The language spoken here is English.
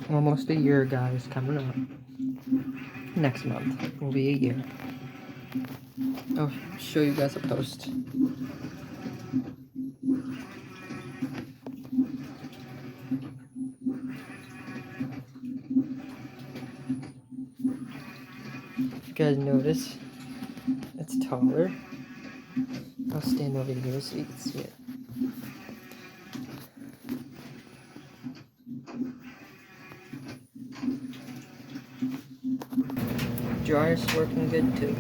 Almost a year, guys, coming up. Next month will be a year. I'll show you guys a post. If you guys notice, it's taller. I'll stand over here so you can see it. Dryer's working good too.